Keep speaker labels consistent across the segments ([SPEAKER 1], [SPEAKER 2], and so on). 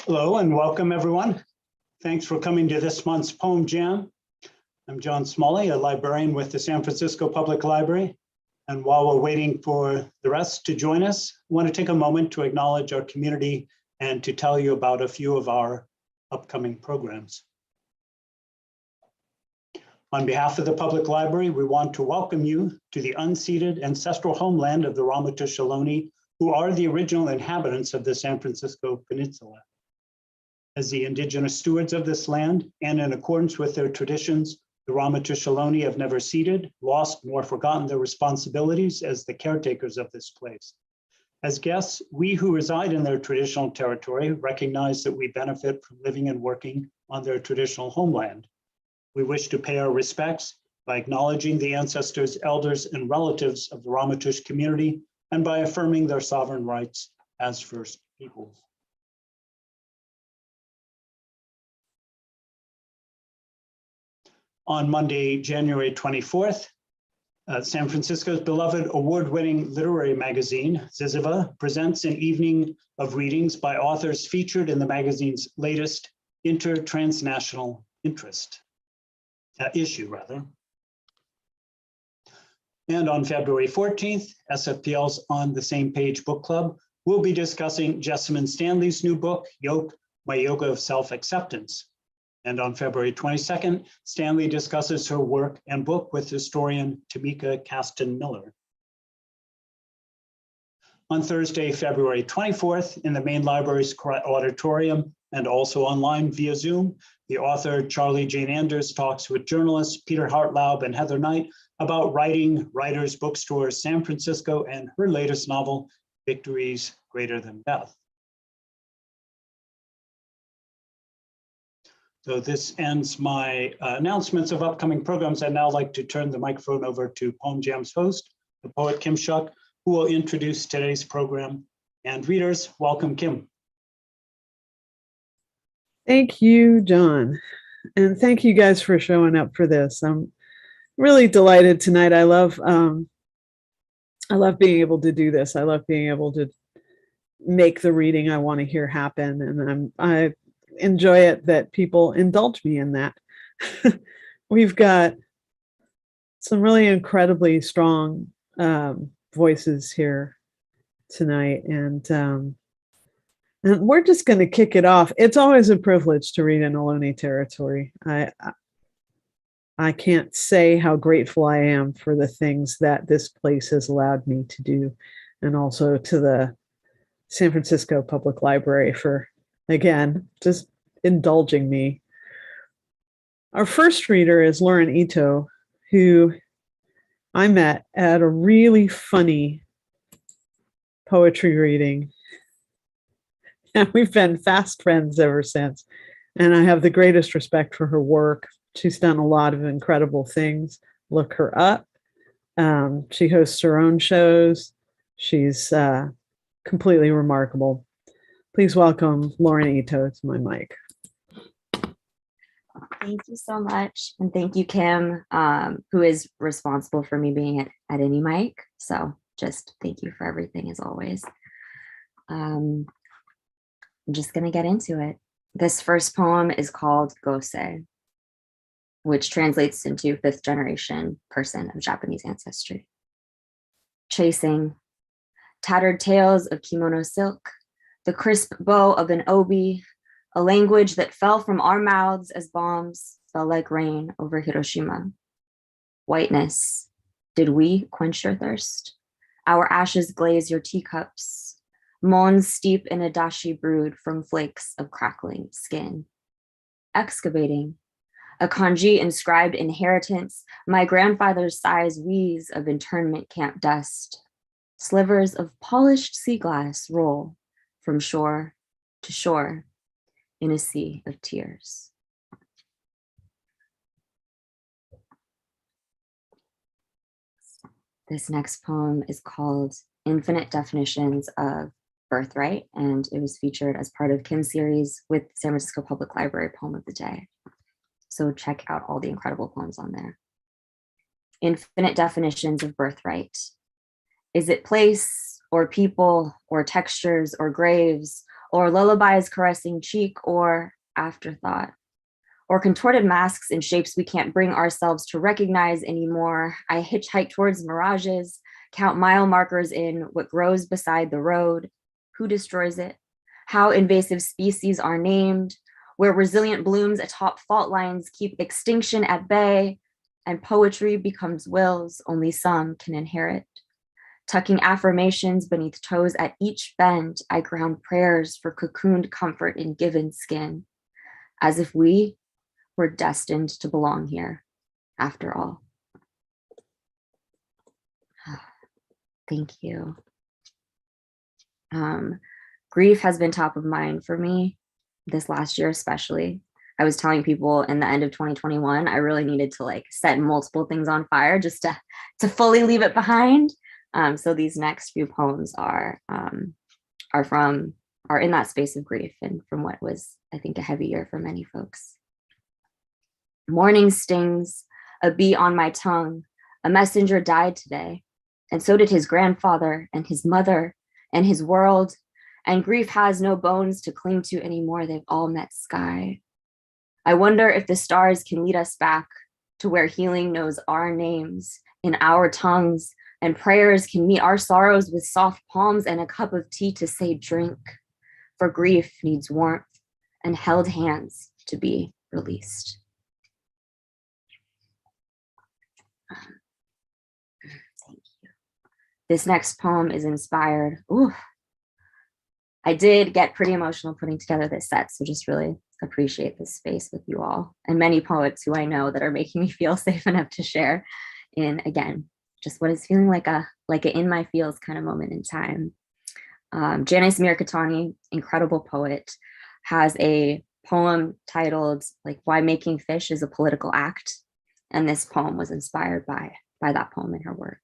[SPEAKER 1] Hello and welcome everyone. Thanks for coming to this month's Poem Jam. I'm John Smalley, a librarian with the San Francisco Public Library. And while we're waiting for the rest to join us, I want to take a moment to acknowledge our community and to tell you about a few of our upcoming programs. On behalf of the Public Library, we want to welcome you to the unceded ancestral homeland of the Ramaytush Ohlone, who are the original inhabitants of the San Francisco Peninsula. As the indigenous stewards of this land, and in accordance with their traditions, the Ramaytush Ohlone have never ceded, lost, nor forgotten their responsibilities as the caretakers of this place. As guests, we who reside in their traditional territory recognize that we benefit from living and working on their traditional homeland. We wish to pay our respects by acknowledging the ancestors, elders, and relatives of the Ramaytush community, and by affirming their sovereign rights as First Peoples. On Monday, January 24th, San Francisco's beloved award-winning literary magazine, Ziziva, presents an evening of readings by authors featured in the magazine's latest intertransnational issue. And on February 14th, SFPL's On the Same Page Book Club will be discussing Jessamine Stanley's new book, Yoke, My Yoga of Self-Acceptance. And on February 22nd, Stanley discusses her work and book with historian Tamika Caston Miller. On Thursday, February 24th, in the main library's auditorium and also online via Zoom, the author Charlie Jane Anders talks with journalists Peter Hartlaub and Heather Knight about writing, Writers Bookstore San Francisco, and her latest novel, Victories Greater Than Death. So this ends my announcements of upcoming programs. I'd now like to turn the microphone over to Poem Jam's host, the poet Kim Shuck, who will introduce today's program. And readers, welcome Kim.
[SPEAKER 2] Thank you, John. And thank you guys for showing up for this. I'm really delighted tonight. I love being able to do this. I love being able to make the reading I want to hear happen. And I enjoy it that people indulge me in that. We've got some really incredibly strong voices here tonight, and we're just going to kick it off. It's always a privilege to read in Ohlone territory. I can't say how grateful I am for the things that this place has allowed me to do, and also to the San Francisco Public Library for, again, just indulging me. Our first reader is Lauren Ito, who I met at a really funny poetry reading. And we've been fast friends ever since. And I have the greatest respect for her work. She's done a lot of incredible things. Look her up. She hosts her own shows. She's completely remarkable. Please welcome Lauren Ito to my mic.
[SPEAKER 3] Thank you so much. And thank you, Kim, who is responsible for me being at any mic. So just thank you for everything as always. I'm just going to get into it. This first poem is called Gosei, which translates into fifth generation person of Japanese ancestry. Chasing tattered tales of kimono silk, the crisp bow of an obi, a language that fell from our mouths as bombs fell like rain over Hiroshima. Whiteness, did we quench your thirst? Our ashes glaze your teacups, moans steep in a dashi brewed from flakes of crackling skin. Excavating, a kanji inscribed inheritance, my grandfather's size wheeze of internment camp dust. Slivers of polished sea glass roll from shore to shore in a sea of tears. This next poem is called Infinite Definitions of Birthright, and it was featured as part of Kim's series with San Francisco Public Library Poem of the Day. So check out all the incredible poems on there. Infinite definitions of birthright. Is it place or people or textures or graves or lullabies caressing cheek, or afterthought, or contorted masks in shapes we can't bring ourselves to recognize anymore. I hitchhike towards mirages, count mile markers in what grows beside the road. Who destroys it? How invasive species are named, where resilient blooms atop fault lines keep extinction at bay, and poetry becomes wills only some can inherit. Tucking affirmations beneath toes at each bend, I ground prayers for cocooned comfort in given skin, as if we were destined to belong here, after all. Thank you. Grief has been top of mind for me this last year, especially. I was telling people in the end of 2021, I really needed to like set multiple things on fire just to fully leave it behind. So these next few poems are in that space of grief and from what was, I think, a heavy year for many folks. Morning stings, a bee on my tongue. A messenger died today, and so did his grandfather and his mother and his world. And grief has no bones to cling to anymore. They've all met sky. I wonder if the stars can lead us back to where healing knows our names in our tongues, and prayers can meet our sorrows with soft palms and a cup of tea to say drink. For grief needs warmth and held hands to be released. Thank you. This next poem is inspired. Ooh, I did get pretty emotional putting together this set, so just really appreciate this space with you all and many poets who I know that are making me feel safe enough to share in, again, just what is feeling like a in my feels kind of moment in time. Janice Mirkatani, incredible poet, has a poem titled like Why Making Fish is a Political Act. And this poem was inspired by that poem in her work.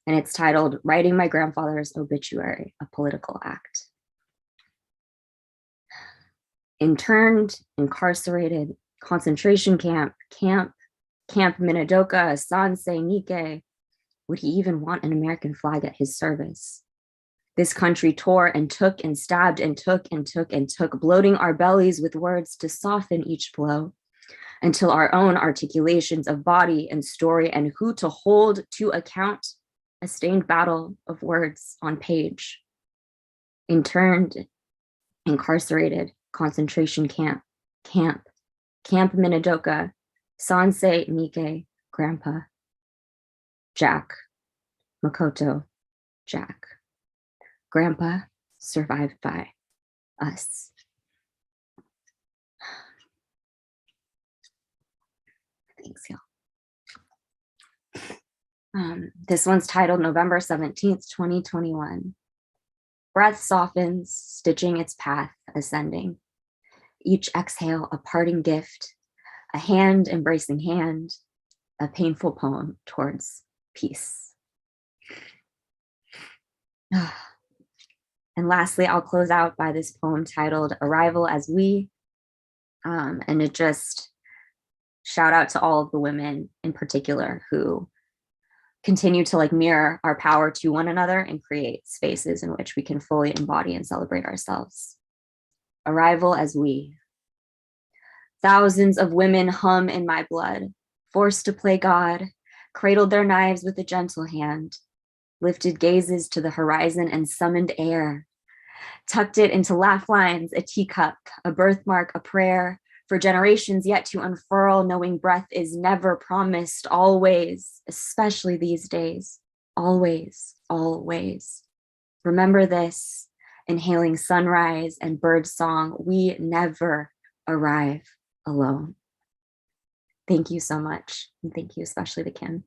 [SPEAKER 3] And it's titled Writing My Grandfather's Obituary, a Political Act. Interned, incarcerated, concentration camp Minidoka, Sansei Nike. Would he even want an American flag at his service? This country tore and took and stabbed and took and took and took, bloating our bellies with words to soften each blow, until our own articulations of body and story and who to hold to account, a stained battle of words on page. Interned, incarcerated, concentration camp Minidoka, Sansei Nike, Grandpa, Jack, Makoto, Jack. Grandpa survived by us. Thanks, y'all. This one's titled November 17th, 2021. Breath softens, stitching its path, ascending. Each exhale, a parting gift, a hand embracing hand, a painful poem towards peace. And lastly, I'll close out by this poem titled Arrival as We. And it just shout out to all of the women in particular who continue to like mirror our power to one another and create spaces in which we can fully embody and celebrate ourselves. Arrival as we. Thousands of women hum in my blood, forced to play God, cradled their knives with a gentle hand, lifted gazes to the horizon and summoned air, tucked it into laugh lines, a teacup, a birthmark, a prayer, for generations yet to unfurl, knowing breath is never promised, always, especially these days, always, always. Remember this, inhaling sunrise and bird song, we never arrive alone. Thank you so much, and thank you especially to Kim.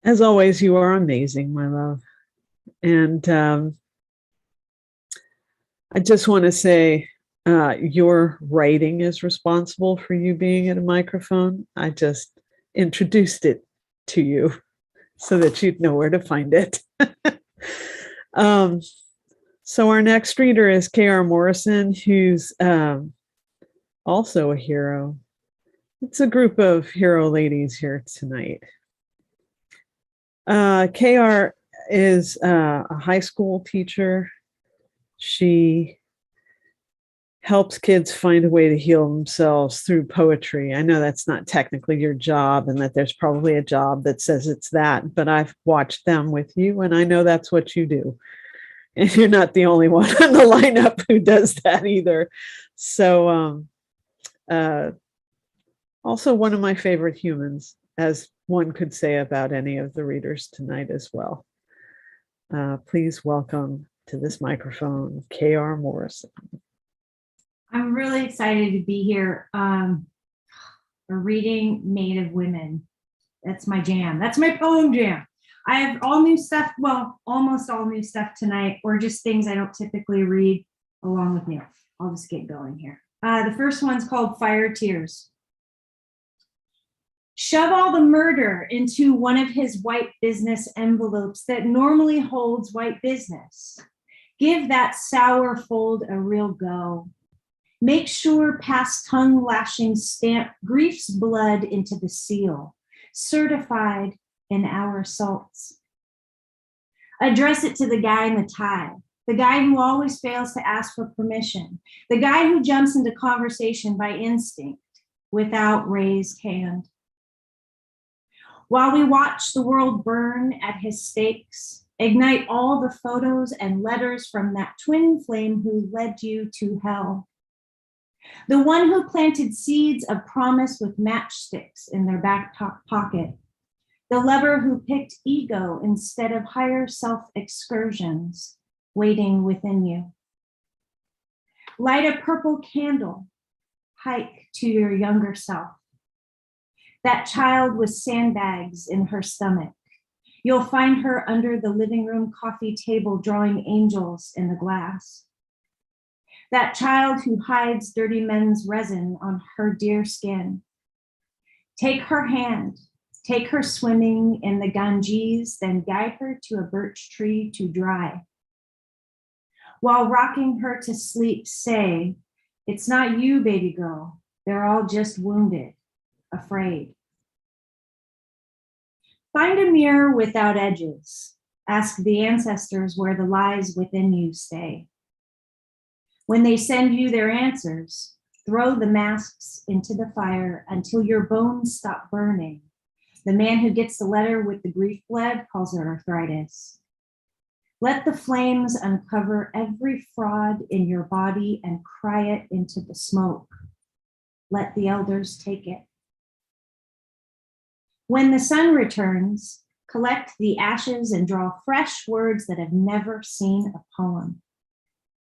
[SPEAKER 2] As always, you are amazing, my love. And I just want to say your writing is responsible for you being at a microphone. I just introduced it to you so that you'd know where to find it. So our next reader is R Morrison, who's also a hero. It's a group of hero ladies here tonight. KR is a high school teacher. She helps kids find a way to heal themselves through poetry. I know that's not technically your job and that there's probably a job that says it's that, but I've watched them with you and I know that's what you do. And you're not the only one on the lineup who does that either. So also one of my favorite humans, as one could say about any of the readers tonight as well. Please welcome to this microphone, R Morrison.
[SPEAKER 4] I'm really excited to be here. We're reading Native Women. That's my jam. That's my poem jam. I have all new stuff, well, almost all new stuff tonight, or just things I don't typically read along with me. I'll just get going here. The first one's called Fire Tears. Shove all the murder into one of his white business envelopes that normally holds white business. Give that sour fold a real go. Make sure past tongue lashing stamp grief's blood into the seal, certified in our salts. Address it to the guy in the tie, the guy who always fails to ask for permission, the guy who jumps into conversation by instinct without raised hand. While we watch the world burn at his stakes, ignite all the photos and letters from that twin flame who led you to hell. The one who planted seeds of promise with matchsticks in their back pocket. The lover who picked ego instead of higher self excursions waiting within you. Light a purple candle, hike to your younger self. That child with sandbags in her stomach. You'll find her under the living room coffee table drawing angels in the glass. That child who hides dirty men's resin on her dear skin. Take her hand, take her swimming in the Ganges, then guide her to a birch tree to dry. While rocking her to sleep, say, it's not you, baby girl. They're all just wounded, afraid. Find a mirror without edges. Ask the ancestors where the lies within you stay. When they send you their answers, throw the masks into the fire until your bones stop burning. The man who gets the letter with the grief blood calls it arthritis. Let the flames uncover every fraud in your body and cry it into the smoke. Let the elders take it. When the sun returns, collect the ashes and draw fresh words that have never seen a poem.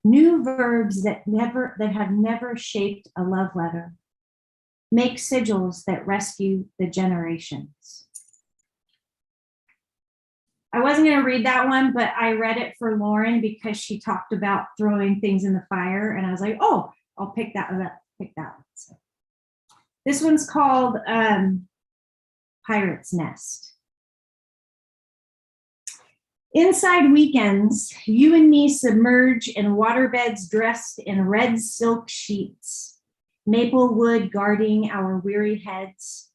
[SPEAKER 4] New verbs that have never shaped a love letter. Make sigils that rescue the generations. I wasn't going to read that one, but I read it for Lauren because she talked about throwing things in the fire, and I was like, oh, I'll pick that one. So this one's called Pirate's Nest. Inside weekends, you and me submerge in waterbeds dressed in red silk sheets, maple wood guarding our weary heads,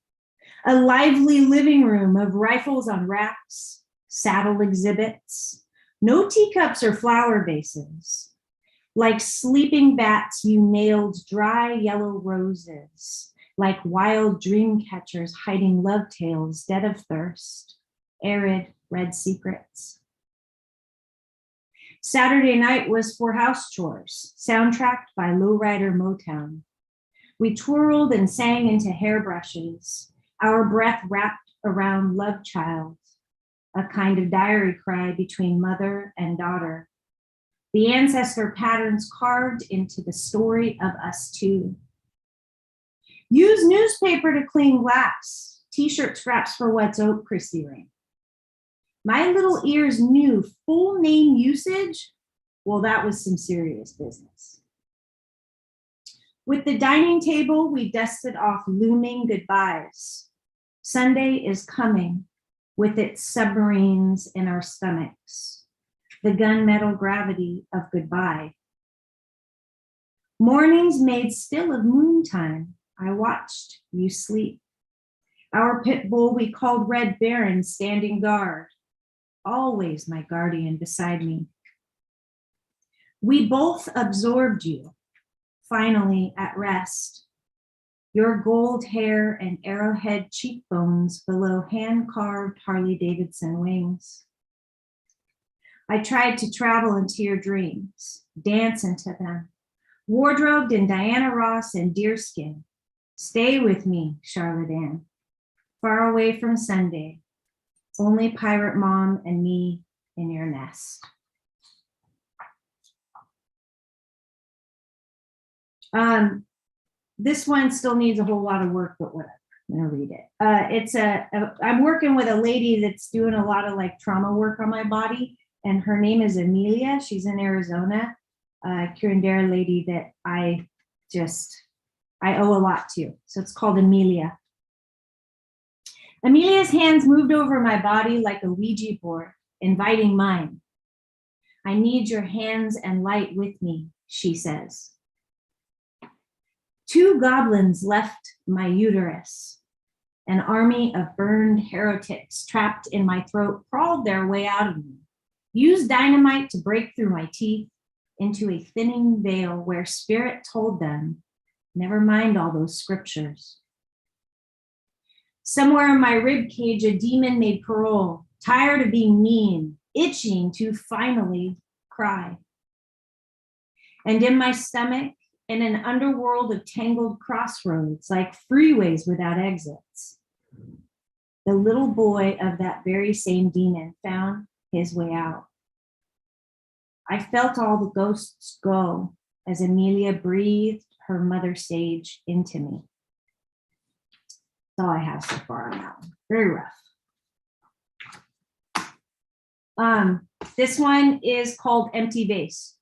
[SPEAKER 4] a lively living room of rifles on racks, saddle exhibits, no teacups or flower vases. Like sleeping bats, you nailed dry yellow roses, like wild dream catchers hiding love tales dead of thirst, arid red secrets. Saturday night was for house chores, soundtracked by lowrider Motown. We twirled and sang into hairbrushes, our breath wrapped around love child, a kind of diary cry between mother and daughter. The ancestor patterns carved into the story of us two. Use newspaper to clean glass, t-shirt scraps for what's oak, Christy Ring. My little ears knew full name usage. Well, that was some serious business. With the dining table, we dusted off looming goodbyes. Sunday is coming with its submarines in our stomachs, the gunmetal gravity of goodbye. Mornings made still of moontime, I watched you sleep. Our pit bull we called Red Baron standing guard. always my guardian beside me. We both absorbed you, finally at rest. Your gold hair and arrowhead cheekbones below hand-carved Harley-Davidson wings. I tried to travel into your dreams, dance into them, wardrobed in Diana Ross and deerskin. Stay with me, Charlotte Ann, far away from Sunday, only pirate mom and me in your nest. This one still needs a whole lot of work, but whatever. I'm gonna read it. I'm working with a lady that's doing a lot of like trauma work on my body, and her name is Amelia. She's in Arizona, Curandera lady that I owe a lot to. So it's called Amelia. Amelia's hands moved over my body like a Ouija board, inviting mine. I need your hands and light with me, she says. 2 goblins left my uterus. An army of burned heretics trapped in my throat crawled their way out of me, used dynamite to break through my teeth into a thinning veil where spirit told them, never mind all those scriptures. Somewhere in my rib cage, a demon made parole, tired of being mean, itching to finally cry. And in my stomach, in an underworld of tangled crossroads, like freeways without exits, the little boy of that very same demon found his way out. I felt all the ghosts go as Amelia breathed her mother sage into me. That's all I have so far on that one. Very rough. This one is called Empty Vase.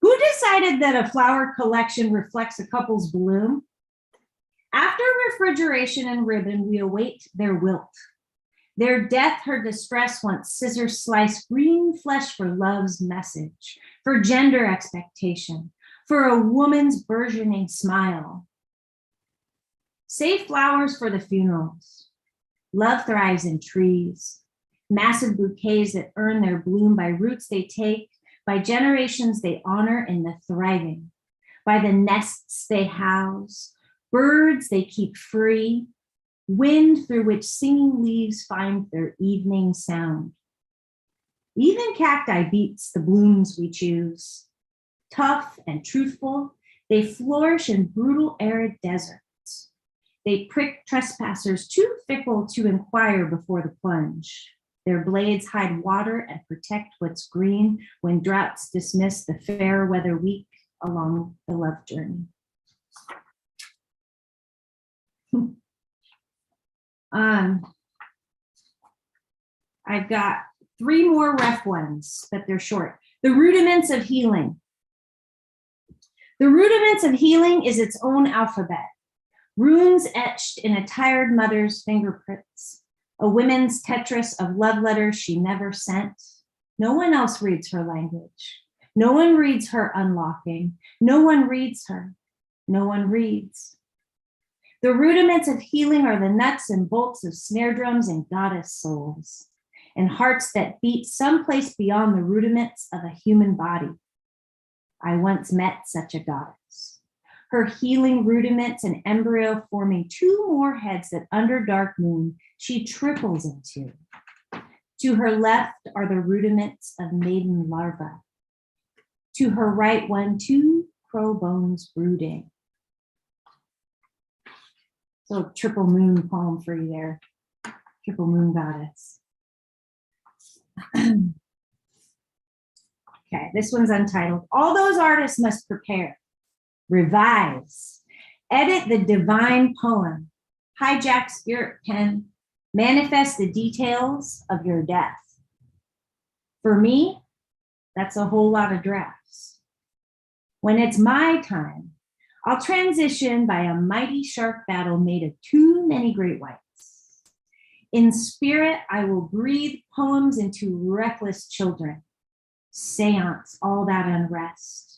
[SPEAKER 4] Who decided that a flower collection reflects a couple's bloom? After refrigeration and ribbon, we await their wilt. Their death, her distress, once scissor sliced green flesh for love's message, for gender expectation, for a woman's burgeoning smile. Save flowers for the funerals. Love thrives in trees, massive bouquets that earn their bloom by roots they take, by generations they honor in the thriving, by the nests they house, birds they keep free, wind through which singing leaves find their evening sound. Even cacti beats the blooms we choose. Tough and truthful, they flourish in brutal arid deserts. They prick trespassers too fickle to inquire before the plunge. Their blades hide water and protect what's green when droughts dismiss the fair weather weak along the love journey. I've got 3 more rough ones, but they're short. The Rudiments of Healing. The Rudiments of Healing is its own alphabet. Runes etched in a tired mother's fingerprints. A woman's Tetris of love letters she never sent. No one else reads her language. No one reads her unlocking. No one reads her. No one reads. The rudiments of healing are the nuts and bolts of snare drums and goddess souls, and hearts that beat someplace beyond the rudiments of a human body. I once met such a goddess. Her healing rudiments and embryo forming 2 more heads that under dark moon she triples into. To her left are the rudiments of maiden larva. To her right 2 crow bones brooding. So triple moon poem for you there. Triple moon goddess. Okay, this one's untitled. All those artists must prepare. Revise, edit the divine poem, hijack spirit pen, manifest the details of your death. For me, that's a whole lot of drafts. When it's my time, I'll transition by a mighty shark battle made of too many great whites. In spirit, I will breathe poems into reckless children, seance all that unrest.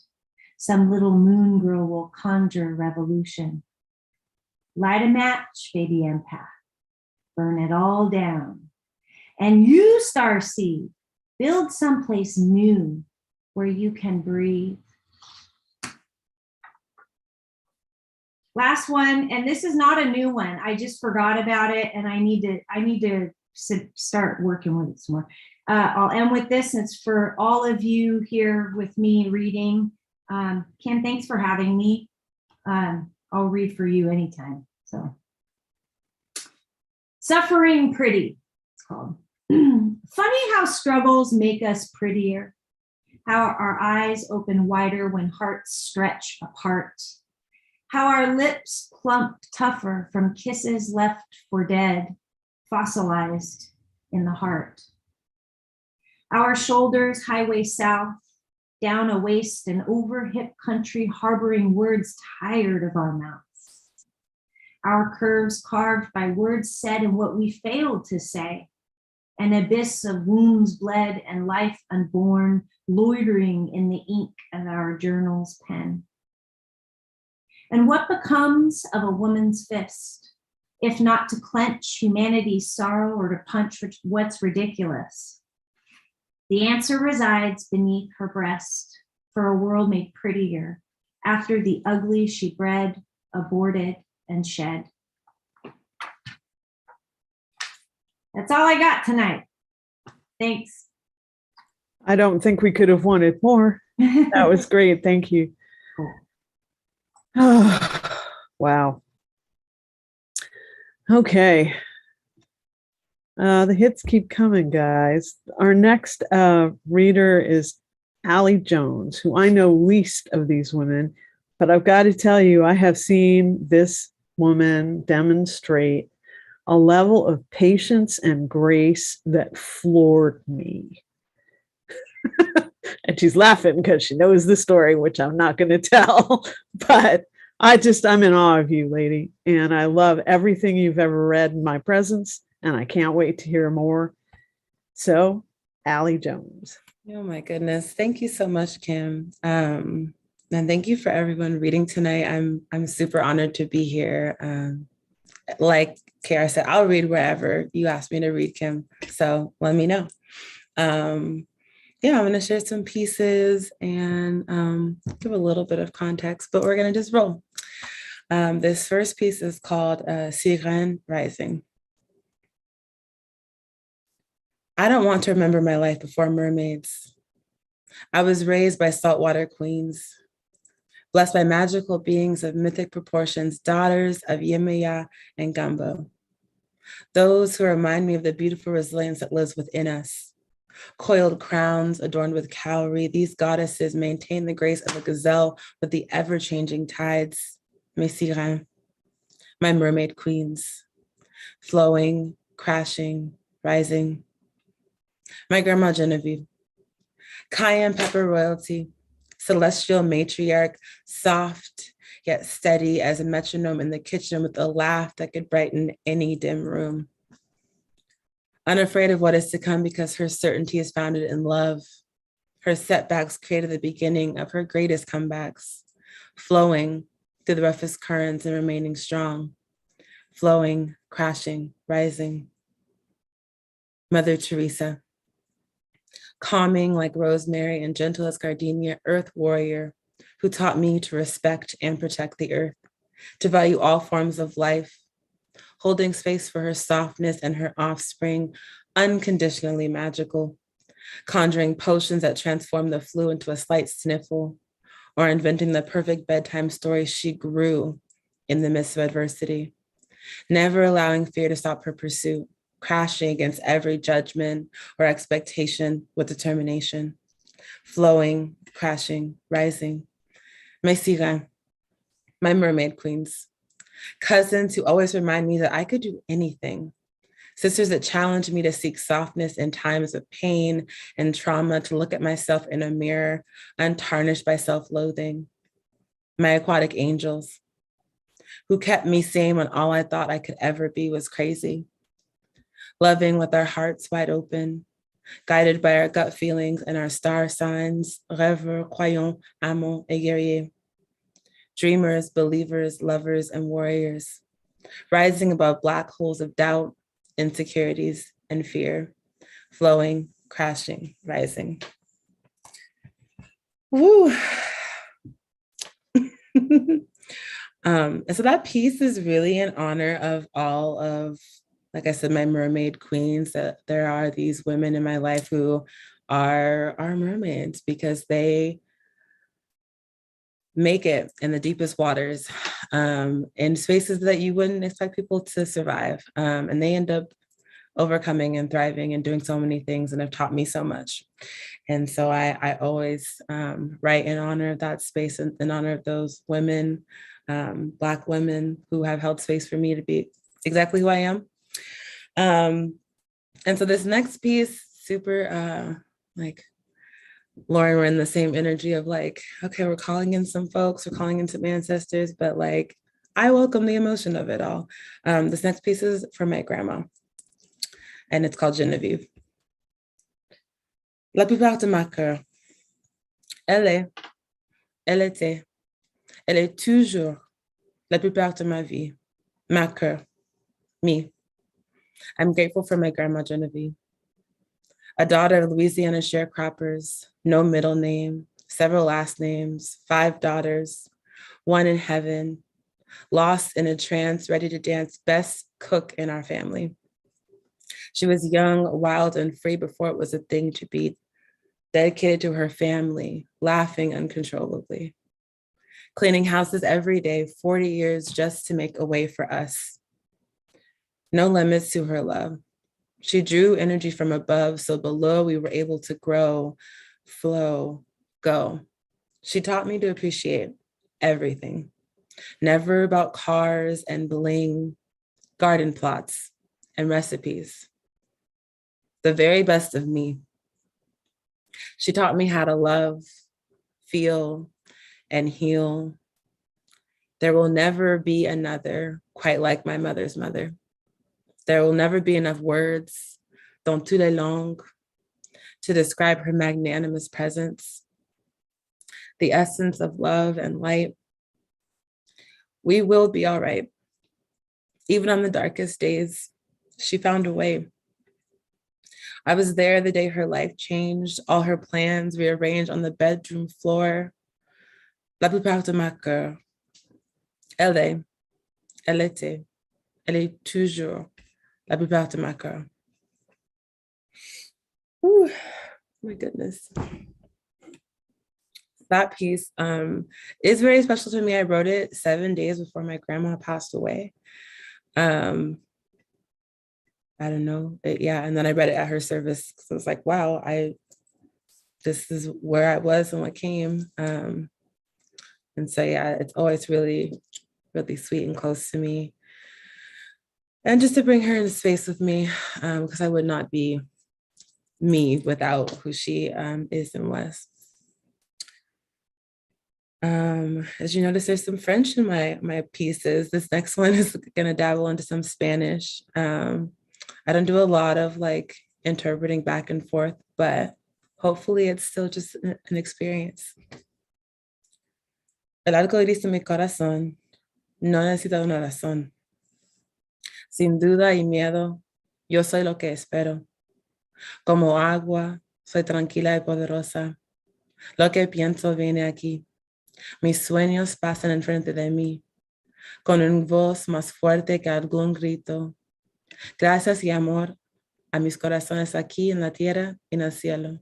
[SPEAKER 4] Some little moon girl will conjure revolution. Light a match, baby empath. Burn it all down. And you, starseed, build someplace new where you can breathe. Last one, and this is not a new one. I just forgot about it, and I need to start working with it some more. I'll end with this. It's for all of you here with me reading. Kim, thanks for having me. I'll read for you anytime. So, Suffering Pretty, it's called. Funny how struggles make us prettier, how our eyes open wider when hearts stretch apart, how our lips plump tougher from kisses left for dead, fossilized in the heart. Our shoulders highway south, down a waist and over hip country harboring words tired of our mouths. Our curves carved by words said and what we failed to say, an abyss of wounds bled and life unborn, loitering in the ink of our journal's pen. And what becomes of a woman's fist, if not to clench humanity's sorrow or to punch what's ridiculous? The answer resides beneath her breast for a world made prettier after the ugly she bred, aborted, and shed. That's all I got tonight. Thanks.
[SPEAKER 2] I don't think we could have wanted more. That was great. Thank you.
[SPEAKER 4] Cool.
[SPEAKER 2] Wow. Okay. The hits keep coming, guys. Our next reader is Alie Jones, who I know least of these women, but I've got to tell you, I have seen this woman demonstrate a level of patience and grace that floored me. And she's laughing because she knows the story, which I'm not going to tell, but I'm in awe of you, lady. And I love everything you've ever read in my presence, and I can't wait to hear more. So, Alie Jones.
[SPEAKER 5] Oh my goodness. Thank you so much, Kim. And thank you for everyone reading tonight. I'm super honored to be here. Like Kara said, I'll read wherever you ask me to read, Kim. So let me know. Yeah, I'm going to share some pieces and give a little bit of context, but we're going to just roll. This first piece is called Sirène Rising. I don't want to remember my life before mermaids. I was raised by saltwater queens, blessed by magical beings of mythic proportions, daughters of Yemaya and Gambo. Those who remind me of the beautiful resilience that lives within us. Coiled crowns adorned with cowrie, these goddesses maintain the grace of a gazelle with the ever-changing tides. Mes sirènes, my mermaid queens, flowing, crashing, rising. My grandma Genevieve, cayenne pepper royalty, celestial matriarch, soft yet steady as a metronome in the kitchen with a laugh that could brighten any dim room. Unafraid of what is to come because her certainty is founded in love. Her setbacks created the beginning of her greatest comebacks, flowing through the roughest currents and remaining strong, flowing, crashing, rising. Mother Teresa, calming like rosemary and gentle as gardenia, earth warrior, who taught me to respect and protect the earth, to value all forms of life, holding space for her softness and her offspring, unconditionally magical, conjuring potions that transform the flu into a slight sniffle, or inventing the perfect bedtime story. She grew in the midst of adversity, never allowing fear to stop her pursuit, crashing against every judgment or expectation with determination, flowing, crashing, rising. Mes sirènes, my mermaid queens, cousins who always remind me that I could do anything, sisters that challenge me to seek softness in times of pain and trauma, to look at myself in a mirror, untarnished by self-loathing. My aquatic angels, who kept me sane when all I thought I could ever be was crazy. Loving with our hearts wide open, guided by our gut feelings and our star signs, rêveurs, croyants, amants, et guerriers. Dreamers, believers, lovers, and warriors, rising above black holes of doubt, insecurities, and fear. flowing, crashing, rising. Woo. And so that piece is really in honor of all of, like I said, my mermaid queens, that there are these women in my life who are mermaids because they make it in the deepest waters, in spaces that you wouldn't expect people to survive. And they end up overcoming and thriving and doing so many things and have taught me so much. And so I always write in honor of that space and in honor of those women, Black women who have held space for me to be exactly who I am. And so this next piece, super like Lauren, we're in the same energy of like, okay, we're calling in some folks, we're calling in some ancestors, but like, I welcome the emotion of it all. This next piece is for my grandma, and it's called Genevieve. La plupart de ma cœur, elle était, elle est toujours la plupart de ma vie, ma cœur, me. I'm grateful for my grandma Genevieve, a daughter of Louisiana sharecroppers, no middle name, several last names, 5 daughters, 1 in heaven, lost in a trance, ready to dance, best cook in our family. She was young, wild, and free before it was a thing to be, dedicated to her family, laughing uncontrollably, cleaning houses every day, 40 years just to make a way for us. No limits to her love. She drew energy from above, so below we were able to grow, flow, go. She taught me to appreciate everything. Never about cars and bling, garden plots and recipes. The very best of me. She taught me how to love, feel, and heal. There will never be another quite like my mother's mother. There will never be enough words, dans toutes les langues, to describe her magnanimous presence, the essence of love and light. We will be all right. Even on the darkest days, she found a way. I was there the day her life changed, all her plans rearranged on the bedroom floor. La plupart de ma cœur. Elle était, elle est toujours la plupart de ma cœur. Ooh, my goodness. That piece is very special to me. I wrote it 7 days before my grandma passed away. I don't know. And then I read it at her service. So I was like, wow, this is where I was and what came. And so, yeah, it's always really, really sweet and close to me. And just to bring her into space with me, because I would not be me without who she is and was. As you notice, there's some French in my pieces. This next one is gonna dabble into some Spanish. I don't do a lot of like interpreting back and forth, but hopefully it's still just an experience. El arco iris de mi corazón no necesita una razón. Sin duda y miedo, yo soy lo que espero. Como agua, soy tranquila y poderosa. Lo que pienso viene aquí. Mis sueños pasan enfrente de mí, con una voz más fuerte que algún grito. Gracias y amor a mis corazones aquí en la tierra y en el cielo.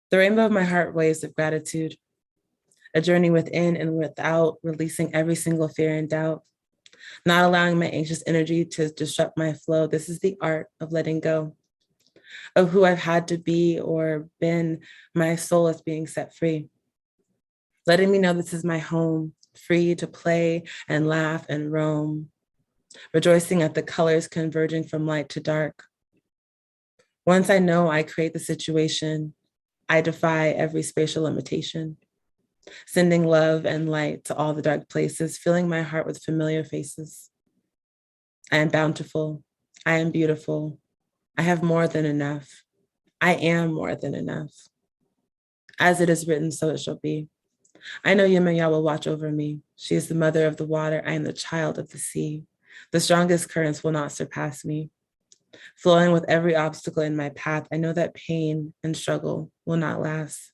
[SPEAKER 5] The rainbow of my heart waves of gratitude, a journey within and without, releasing every single fear and doubt, not allowing my anxious energy to disrupt my flow. This is the art of letting go, of who I've had to be or been. My soul is being set free, letting me know this is my home, free to play and laugh and roam, rejoicing at the colors converging from light to dark. Once I know I create the situation, I defy every spatial limitation, sending love and light to all the dark places, filling my heart with familiar faces. I am bountiful. I am beautiful. I have more than enough. I am more than enough. As it is written, so it shall be. I know Yemaya will watch over me. She is the mother of the water. I am the child of the sea. The strongest currents will not surpass me. flowing with every obstacle in my path. I know that pain and struggle will not last.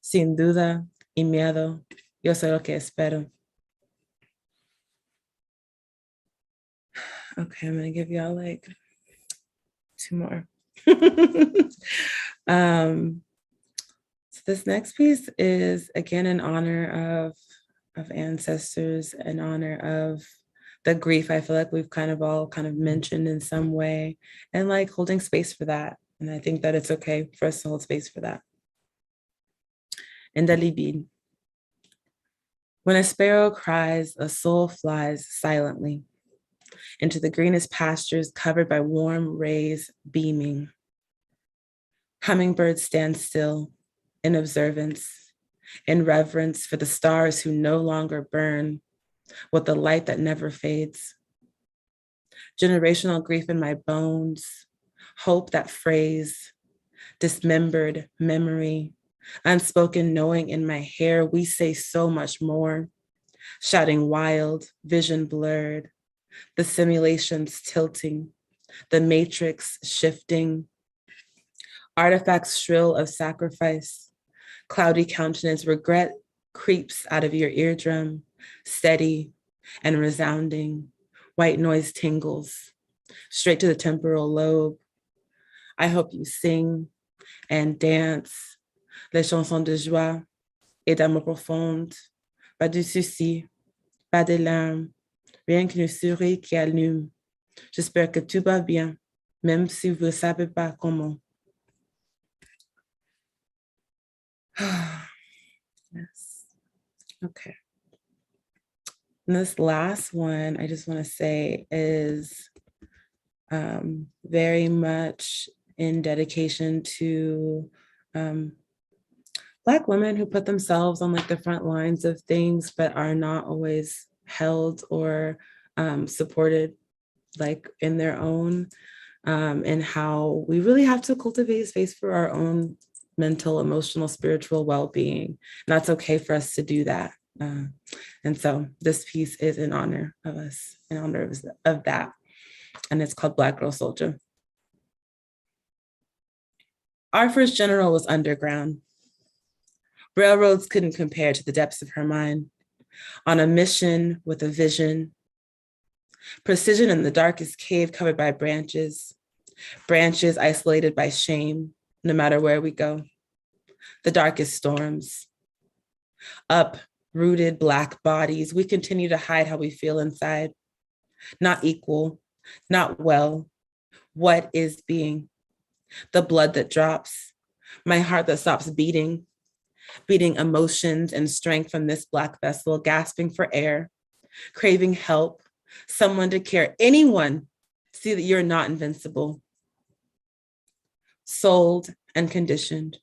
[SPEAKER 5] Sin duda y miedo, yo sé lo que espero. Okay, I'm gonna give y'all like 2 more. So this next piece is again in honor of ancestors, in honor of the grief I feel like we've all mentioned in some way, and like holding space for that. And I think that it's okay for us to hold space for that. Indalibid. When a sparrow cries, a soul flies silently into the greenest pastures covered by warm rays beaming. Hummingbirds stand still in observance, in reverence for the stars who no longer burn with the light that never fades. Generational grief in my bones, hope that frays, dismembered memory, unspoken knowing in my hair. We say so much more, shouting wild, vision blurred, the simulations tilting, the matrix shifting, artifacts shrill of sacrifice, cloudy countenance, regret creeps out of your eardrum, steady and resounding, white noise tingles, straight to the temporal lobe. I hope you sing and dance les chansons de joie et d'amour profonde, pas de soucis, pas de larmes, rien qu'une souris qui allume. J'espère que tout va bien, même si vous ne savez pas comment. Yes. Okay. And this last one, I just want to say is very much in dedication to Black women who put themselves on like the front lines of things, but are not always held or supported like in their own, and how we really have to cultivate space for our own mental, emotional, spiritual well-being. And that's okay for us to do that. And so this piece is in honor of us, in honor of that. And it's called Black Girl Soldier. Our first general was underground. Railroads couldn't compare to the depths of her mind. On a mission with a vision. Precision in the darkest cave covered by branches. Branches isolated by shame, no matter where we go. The darkest storms. Uprooted Black bodies, we continue to hide how we feel inside. Not equal, not well. What is being? The blood that drops, my heart that stops beating emotions and strength from this Black vessel, gasping for air, craving help, someone to care, anyone, see that you're not invincible. Sold and conditioned,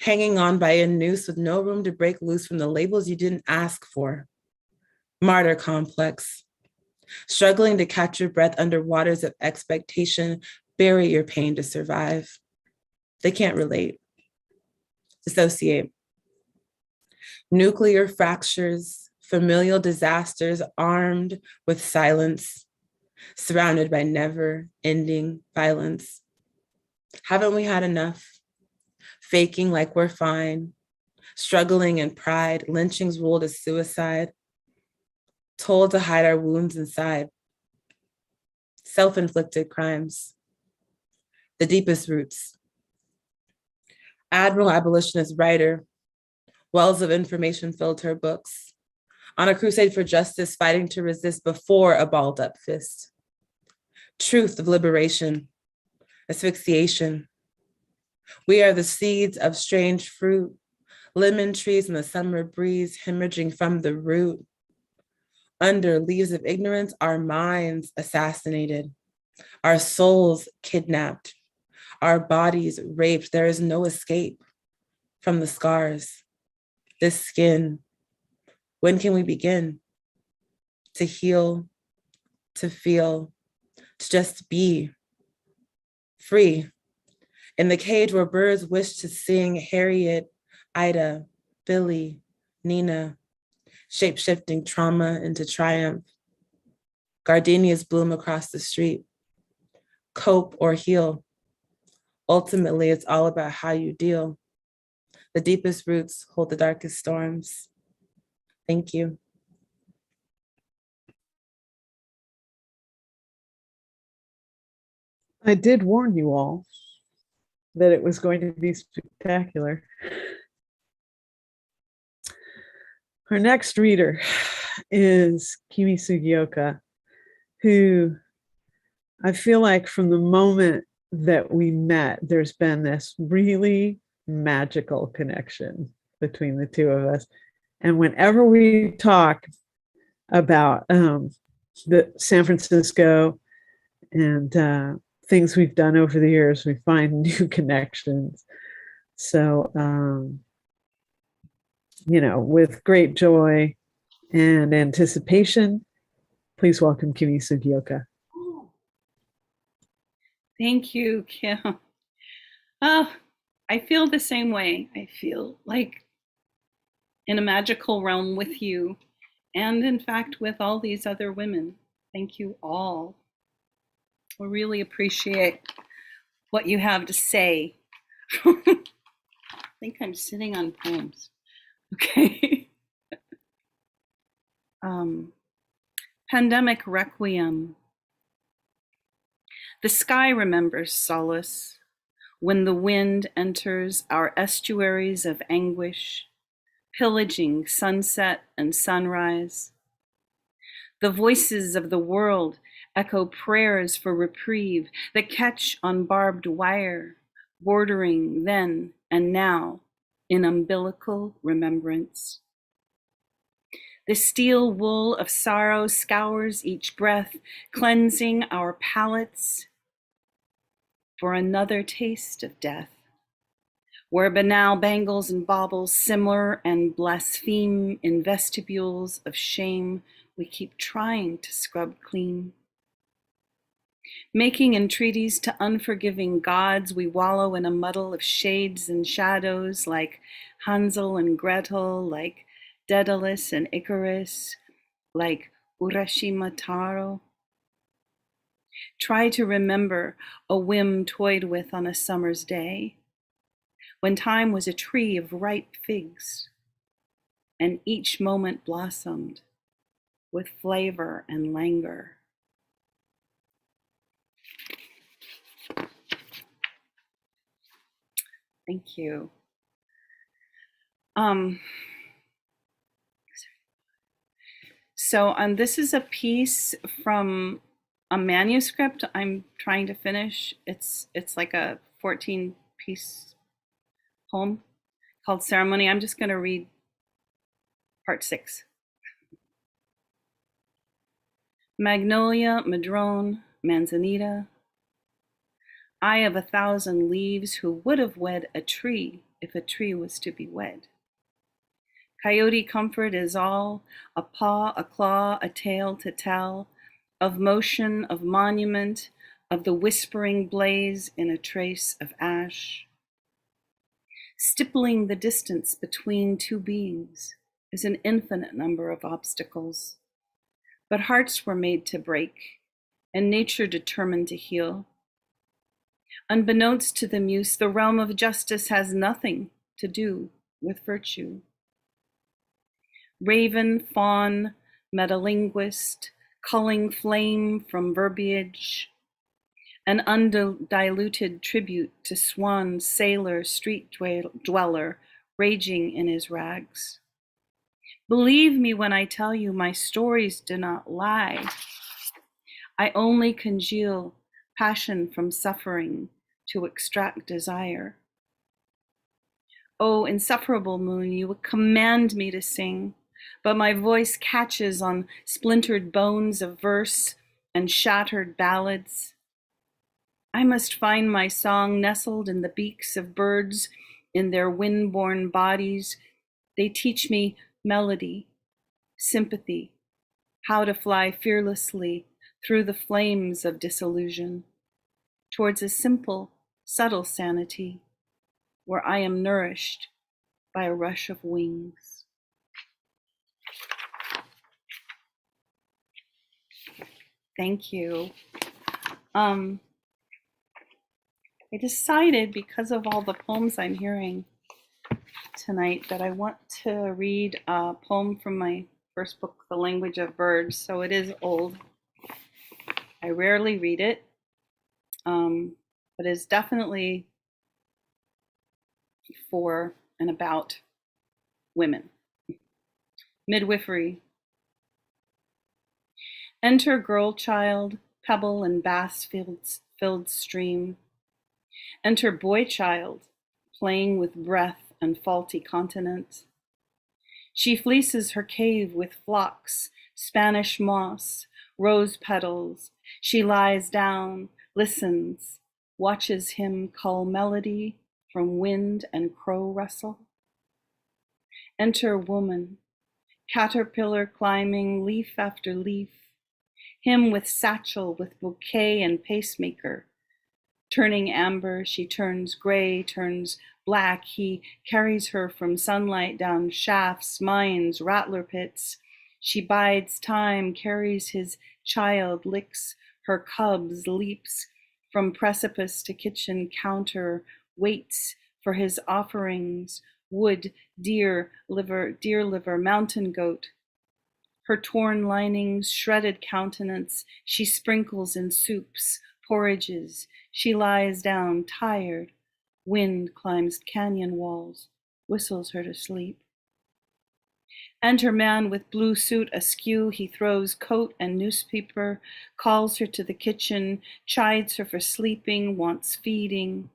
[SPEAKER 5] hanging on by a noose with no room to break loose from the labels you didn't ask for. Martyr complex, struggling to catch your breath under waters of expectation, bury your pain to survive. They can't relate. Dissociate. Nuclear fractures, familial disasters, armed with silence, surrounded by never-ending violence. Haven't we had enough? Faking like we're fine, struggling in pride, lynchings ruled as suicide, told to hide our wounds inside. Self-inflicted crimes, the deepest roots. Admiral abolitionist writer, wells of information filled her books, on a crusade for justice, fighting to resist before a balled up fist. Truth of liberation, asphyxiation. We are the seeds of strange fruit, lemon trees in the summer breeze hemorrhaging from the root. Under leaves of ignorance, our minds assassinated, our souls kidnapped, our bodies raped. There is no escape from the scars, this skin. When can we begin to heal, to feel, to just be free? In the cage where birds wish to sing, Harriet, Ida, Billy, Nina, shape-shifting trauma into triumph. Gardenias bloom across the street. cope, or heal. Ultimately, it's all about how you deal. The deepest roots hold the darkest storms. Thank you.
[SPEAKER 2] I did warn you all that it was going to be spectacular. Our next reader is Kimi Sugioka, who I feel like from the moment that we met, there's been this really magical connection between the two of us. And whenever we talk about the San Francisco and things we've done over the years, we find new connections. So, with great joy and anticipation, please welcome Kimi Sugioka.
[SPEAKER 6] Thank you, Kim. Oh, I feel the same way. I feel like in a magical realm with you, and in fact, with all these other women. Thank you all. I really appreciate what you have to say. I think I'm sitting on poems. Okay. Pandemic Requiem. The sky remembers solace when the wind enters our estuaries of anguish, pillaging sunset and sunrise. The voices of the world echo prayers for reprieve that catch on barbed wire, bordering then and now in umbilical remembrance. The steel wool of sorrow scours each breath, cleansing our palates for another taste of death, where banal bangles and baubles simmer and blaspheme in vestibules of shame we keep trying to scrub clean. Making entreaties to unforgiving gods, we wallow in a muddle of shades and shadows like Hansel and Gretel, like Daedalus and Icarus, like Urashima Taro. Try to remember a whim toyed with on a summer's day, when time was a tree of ripe figs, and each moment blossomed with flavor and languor. Thank you. So this is a piece from a manuscript I'm trying to finish. It's like a 14-piece poem called Ceremony. I'm just going to read part 6. Magnolia, madrone, manzanita, eye of 1,000 leaves who would have wed a tree if a tree was to be wed. Coyote comfort is all, a paw, a claw, a tale to tell, of motion, of monument, of the whispering blaze in a trace of ash. Stippling the distance between two beings is an infinite number of obstacles. But hearts were made to break, and nature determined to heal. Unbeknownst to the muse, the realm of justice has nothing to do with virtue. Raven, fawn, metalinguist, culling flame from verbiage, an undiluted tribute to swan, sailor, street dweller, raging in his rags. Believe me when I tell you my stories do not lie. I only congeal passion from suffering to extract desire. Oh, insufferable moon, you would command me to sing, but my voice catches on splintered bones of verse and shattered ballads. I must find my song nestled in the beaks of birds in their wind-borne bodies. They teach me melody, sympathy, how to fly fearlessly through the flames of disillusion towards a simple, subtle sanity where I am nourished by a rush of wings. Thank you. I decided, because of all the poems I'm hearing tonight, that I want to read a poem from my first book, The Language of Birds. So it is old. I rarely read it, but it's definitely for and about women. Midwifery. Enter girl child, pebble and bass filled stream. Enter boy child, playing with breath and faulty continent. She fleeces her cave with phlox, Spanish moss, rose petals. She lies down, listens, watches him cull melody from wind and crow rustle. Enter woman, caterpillar climbing leaf after leaf, him with satchel, with bouquet and pacemaker. Turning amber, she turns gray, turns black. He carries her from sunlight down shafts, mines, rattler pits. She bides time, carries his child, licks her cubs, leaps from precipice to kitchen counter, waits for his offerings, wood, deer liver, mountain goat. Her torn linings, shredded countenance, she sprinkles in soups, porridges. She lies down, tired. Wind climbs canyon walls, whistles her to sleep. Enter man with blue suit askew. He throws coat and newspaper, calls her to the kitchen, chides her for sleeping, wants feeding.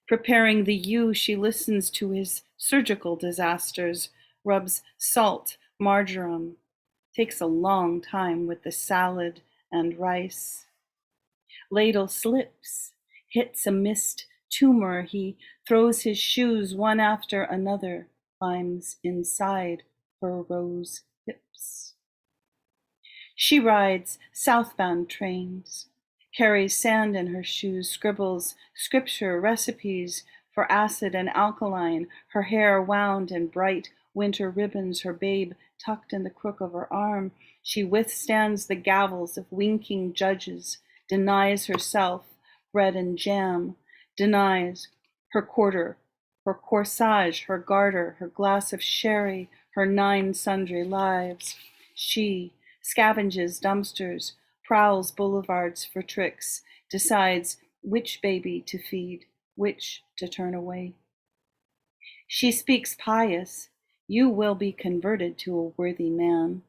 [SPEAKER 6] Preparing the ewe, she listens to his surgical disasters, rubs salt, marjoram. Takes a long time with the salad and rice. Ladle slips, hits a missed tumor. He throws his shoes one after another, climbs inside her rose hips. She rides southbound trains, carries sand in her shoes, scribbles scripture recipes for acid and alkaline, her hair wound in bright winter ribbons, her babe tucked in the crook of her arm. She withstands the gavels of winking judges, denies herself bread and jam, denies her quarter, her corsage, her garter, her glass of sherry, her 9 sundry lives. She scavenges dumpsters, prowls boulevards for tricks, decides which baby to feed, which to turn away. She speaks pious, you will be converted to a worthy man.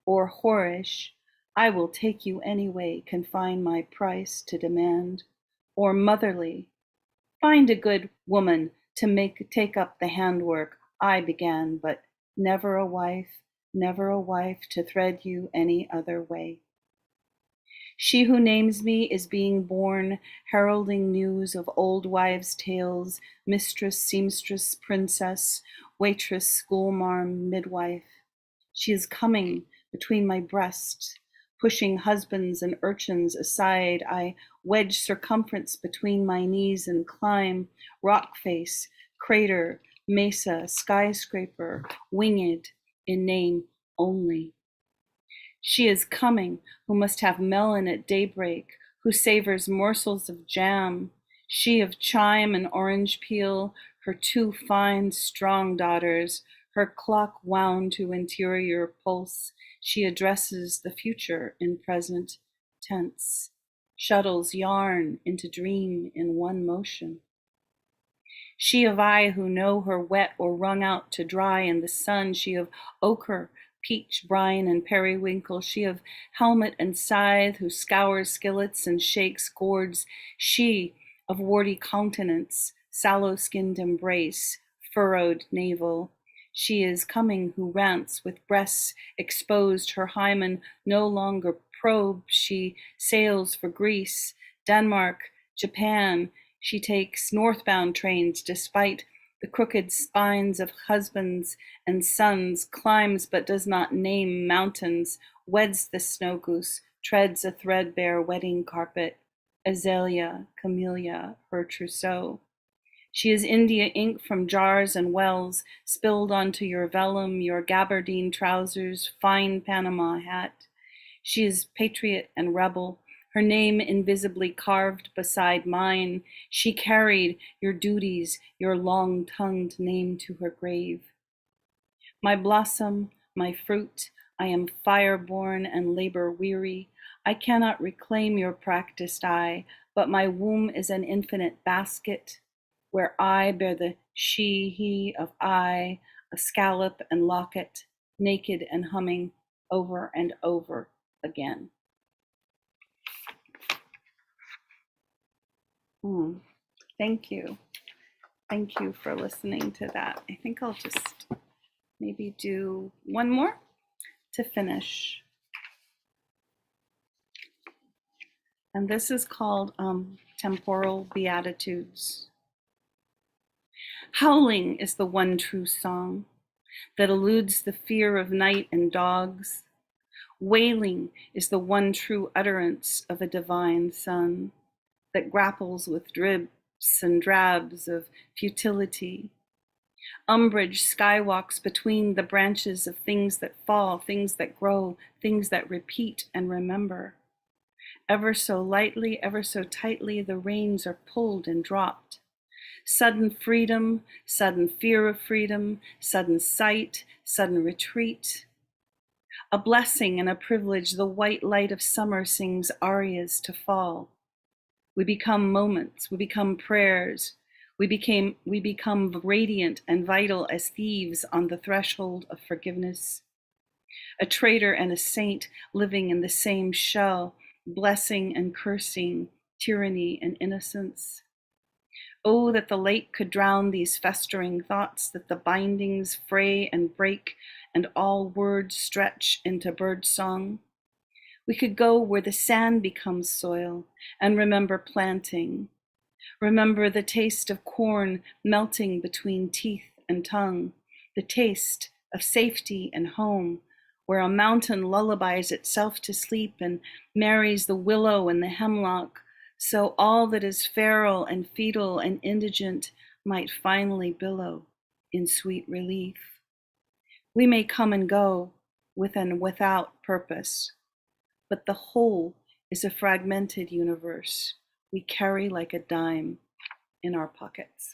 [SPEAKER 6] Or whorish, I will take you anyway, confine my price to demand. Or motherly, find a good woman to take up the handwork I began, but never a wife to thread you any other way. She who names me is being born, heralding news of old wives' tales, mistress, seamstress, princess, waitress, schoolmarm, midwife. She is coming between my breasts, pushing husbands and urchins aside. I wedge circumference between my knees and climb, rock face, crater, mesa, skyscraper, winged in name only. She is coming, who must have melon at daybreak, who savors morsels of jam, she of chime and orange peel, her 2 fine, strong daughters, her clock wound to interior pulse. She addresses the future in present tense, shuttles yarn into dream in one motion. She of eye who know her wet or wrung out to dry in the sun, she of ochre, peach, brine, and periwinkle, she of helmet and scythe who scours skillets and shakes gourds, she of warty countenance, sallow-skinned embrace, furrowed navel. She is coming who rants with breasts exposed, her hymen no longer probed. She sails for Greece, Denmark, Japan. She takes northbound trains despite the crooked spines of husbands and sons, climbs but does not name mountains, weds the snow goose, treads a threadbare wedding carpet, azalea, camellia, her trousseau. She is India ink from jars and wells, spilled onto your vellum, your gabardine trousers, fine Panama hat. She is patriot and rebel, her name invisibly carved beside mine. She carried your duties, your long-tongued name to her grave. My blossom, my fruit, I am fire-born and labor-weary. I cannot reclaim your practiced eye, but my womb is an infinite basket where I bear the she, he of I, a scallop and locket, naked and humming over and over again. Thank you. Thank you for listening to that. I think I'll just maybe do one more to finish. And this is called Temporal Beatitudes. Howling is the one true song that eludes the fear of night and dogs. Wailing is the one true utterance of a divine sun that grapples with drips and drabs of futility. Umbrage skywalks between the branches of things that fall, things that grow, things that repeat and remember. Ever so lightly, ever so tightly, the reins are pulled and dropped. Sudden freedom, sudden fear of freedom, sudden sight, sudden retreat. A blessing and a privilege, the white light of summer sings arias to fall. We become moments, we become prayers, we become radiant and vital as thieves on the threshold of forgiveness. A traitor and a saint living in the same shell, blessing and cursing, tyranny and innocence. Oh, that the lake could drown these festering thoughts, that the bindings fray and break, and all words stretch into birdsong. We could go where the sand becomes soil and remember planting. Remember the taste of corn melting between teeth and tongue, the taste of safety and home, where a mountain lullabies itself to sleep and marries the willow and the hemlock, so all that is feral and fetal and indigent might finally billow in sweet relief. We may come and go with and without purpose, but the whole is a fragmented universe we carry like a dime in our pockets.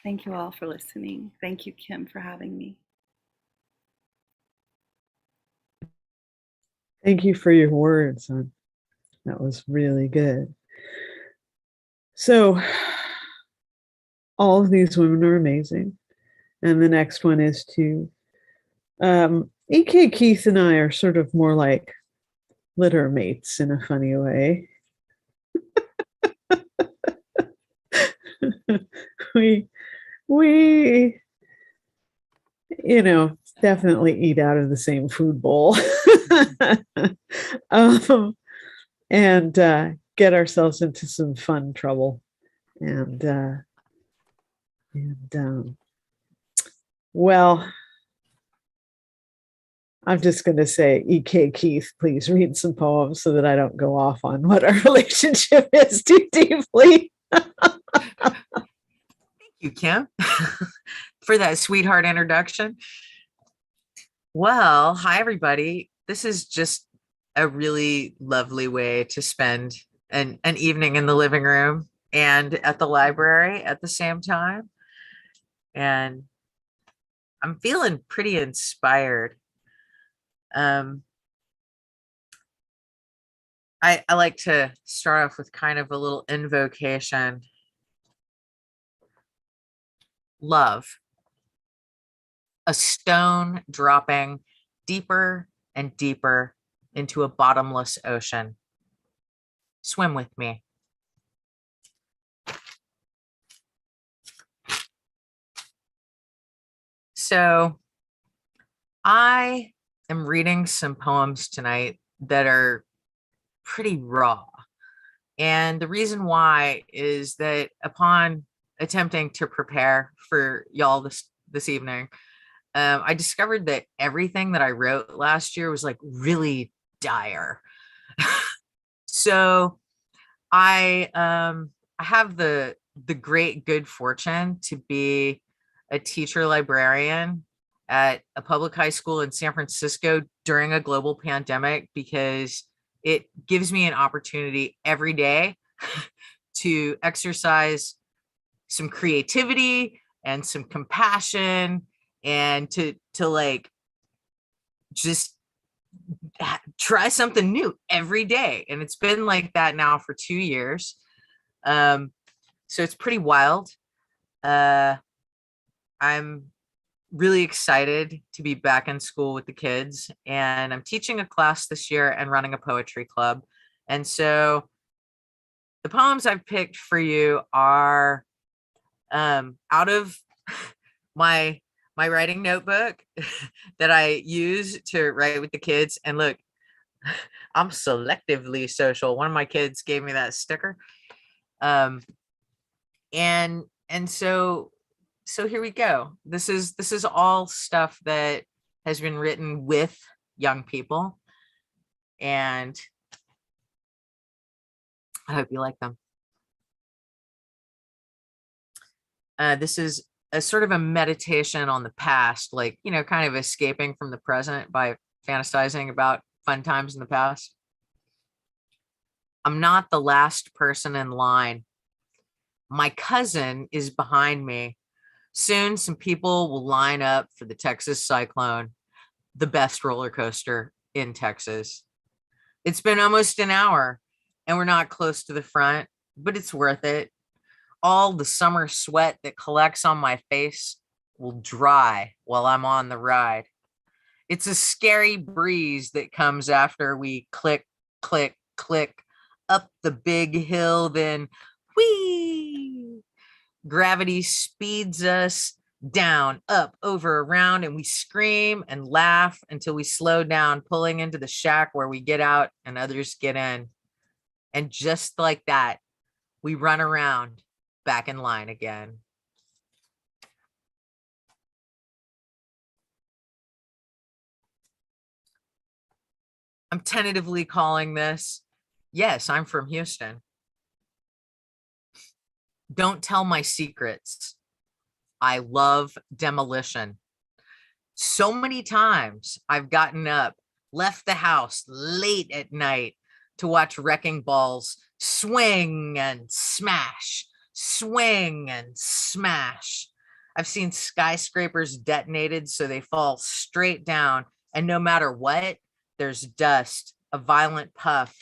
[SPEAKER 6] Thank you all for listening. Thank you, Kim, for having me.
[SPEAKER 2] Thank you for your words. That was really good. So all of these women are amazing. And the next one is to E.K. Keith and I are sort of more like litter mates in a funny way. we definitely eat out of the same food bowl. And get ourselves into some fun trouble. Well, I'm just going to say, E.K. Keith, please read some poems so that I don't go off on what our relationship is too deeply.
[SPEAKER 7] Thank you, Kim, for that sweetheart introduction. Well, hi, everybody. This is just a really lovely way to spend an evening in the living room and at the library at the same time. And I'm feeling pretty inspired. I like to start off with kind of a little invocation. Love, a stone dropping deeper and deeper into a bottomless ocean. Swim with me. So I am reading some poems tonight that are pretty raw. And the reason why is that upon attempting to prepare for y'all this evening, I discovered that everything that I wrote last year was like really dire. So I have the great good fortune to be a teacher librarian at a public high school in San Francisco during a global pandemic, because it gives me an opportunity every day to exercise some creativity and some compassion, and to like just try something new every day. And it's been like that now for 2 years. So it's pretty wild. I'm really excited to be back in school with the kids, and I'm teaching a class this year and running a poetry club. And so the poems I've picked for you are out of my writing notebook that I use to write with the kids. And look, I'm selectively social. One of my kids gave me that sticker. And so here we go. This is all stuff that has been written with young people, and I hope you like them. This is a sort of a meditation on the past, like, you know, kind of escaping from the present by fantasizing about fun times in the past. I'm not the last person in line. My cousin is behind me. Soon, some people will line up for the Texas Cyclone, the best roller coaster in Texas. It's been almost an hour and we're not close to the front, but it's worth it. All the summer sweat that collects on my face will dry while I'm on the ride. It's a scary breeze that comes after we click, click, click up the big hill, then whee! Gravity speeds us down, up, over, around, and we scream and laugh until we slow down, pulling into the shack where we get out and others get in. And just like that, we run around back in line again. I'm tentatively calling this, yes, I'm from Houston. Don't tell my secrets. I love demolition. So many times I've gotten up, left the house late at night to watch wrecking balls swing and smash, swing and smash. I've seen skyscrapers detonated so they fall straight down, and no matter what, there's dust, a violent puff.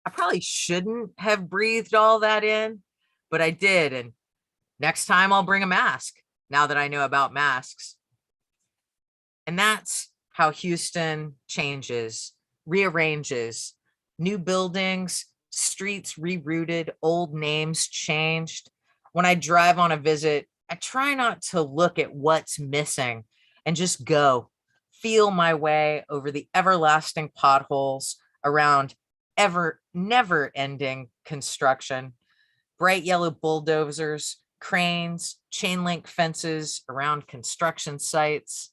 [SPEAKER 7] I probably shouldn't have breathed all that in, but I did, and next time I'll bring a mask, now that I know about masks. And that's how Houston changes, rearranges, new buildings, streets rerouted, old names changed. When I drive on a visit, I try not to look at what's missing and just go, feel my way over the everlasting potholes around never-ending construction, bright yellow bulldozers, cranes, chain link fences around construction sites,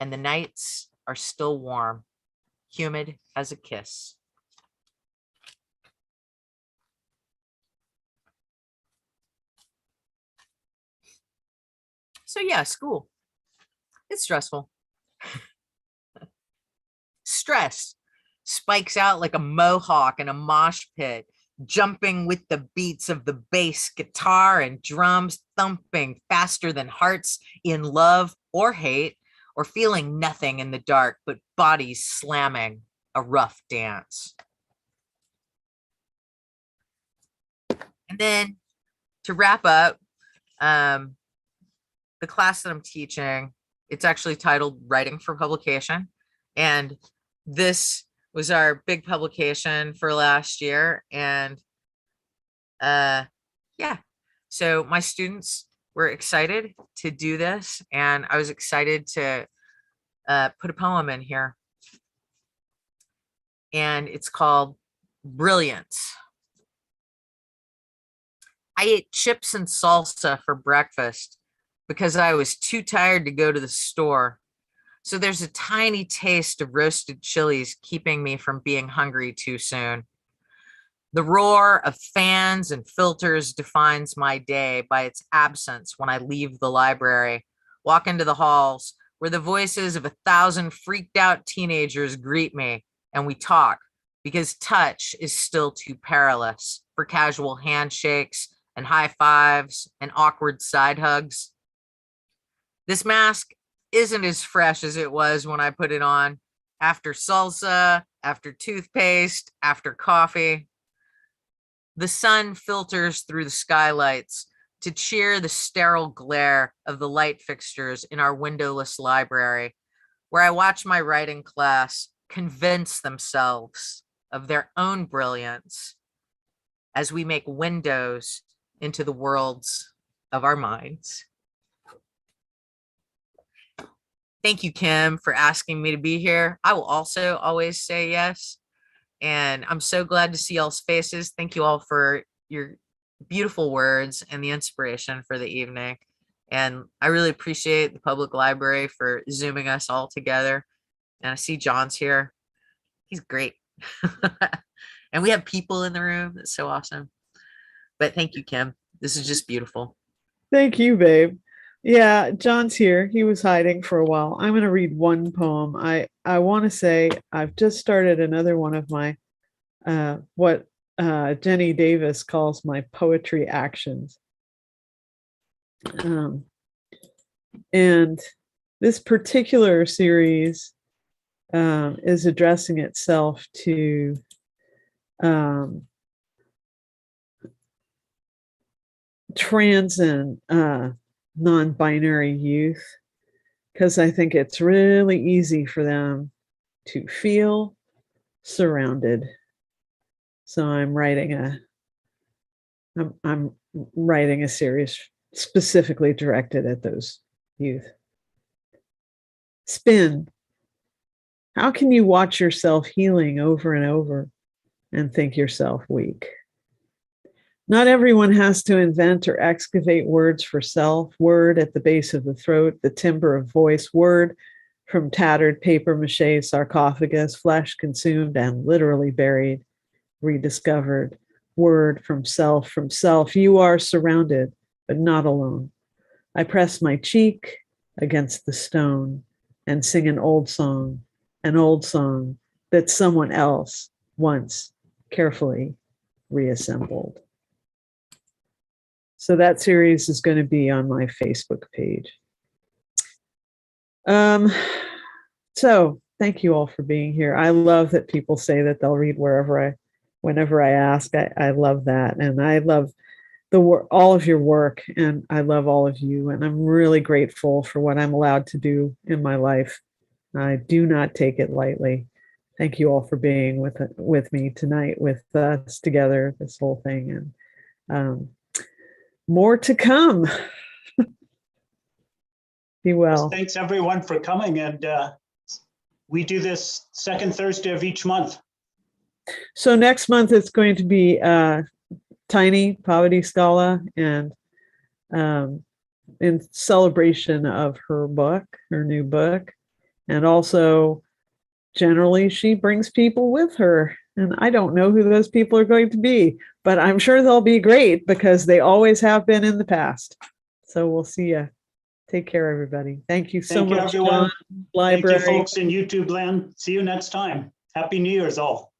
[SPEAKER 7] and the nights are still warm, humid as a kiss. So yeah, school, it's stressful. Stress spikes out like a mohawk in a mosh pit, jumping with the beats of the bass guitar and drums thumping faster than hearts in love or hate, or feeling nothing in the dark but bodies slamming, a rough dance. And then to wrap up, the class that I'm teaching, it's actually titled Writing for Publication. And this was our big publication for last year. And yeah, so my students were excited to do this, and I was excited to put a poem in here. And it's called Brilliance. I ate chips and salsa for breakfast because I was too tired to go to the store. So there's a tiny taste of roasted chilies keeping me from being hungry too soon. The roar of fans and filters defines my day by its absence when I leave the library, walk into the halls where the voices of 1,000 freaked out teenagers greet me and we talk because touch is still too perilous for casual handshakes and high fives and awkward side hugs. This mask isn't as fresh as it was when I put it on, after salsa, after toothpaste, after coffee. The sun filters through the skylights to cheer the sterile glare of the light fixtures in our windowless library, where I watch my writing class convince themselves of their own brilliance as we make windows into the worlds of our minds. Thank you, Kim, for asking me to be here. I will also always say yes. And I'm so glad to see y'all's faces. Thank you all for your beautiful words and the inspiration for the evening. And I really appreciate the public library for Zooming us all together. And I see John's here. He's great. And we have people in the room. That's so awesome. But thank you, Kim. This is just beautiful.
[SPEAKER 2] Thank you, babe. Yeah, John's here. He was hiding for a while. I'm going to read one poem. I want to say I've just started another one of my, what Jenny Davis calls my poetry actions. And this particular series is addressing itself to trans and non-binary youth, because I think it's really easy for them to feel surrounded. So I'm writing a series specifically directed at those youth. Spin. How can you watch yourself healing over and over and think yourself weak? Not everyone has to invent or excavate words for self, word at the base of the throat, the timbre of voice, word from tattered paper mache sarcophagus, flesh consumed and literally buried, rediscovered, word from self, from self. You are surrounded, but not alone. I press my cheek against the stone and sing an old song that someone else once carefully reassembled. So that series is going to be on my Facebook page. So thank you all for being here. I love that people say that they'll read whenever I ask. I love that. And I love all of your work, and I love all of you. And I'm really grateful for what I'm allowed to do in my life. I do not take it lightly. Thank you all for being with me tonight, with us together, this whole thing. And more to come. Be well.
[SPEAKER 1] Thanks everyone for coming. And we do this second Thursday of each month.
[SPEAKER 2] So next month it's going to be Tiny Poverty Scala, and in celebration of her new book. And also generally she brings people with her. And I don't know who those people are going to be, but I'm sure they'll be great because they always have been in the past. So we'll see you. Take care, everybody. Thank you so much,
[SPEAKER 1] everyone.
[SPEAKER 2] John. Library.
[SPEAKER 1] Thank you, folks in YouTube land. See you next time. Happy New Year's all.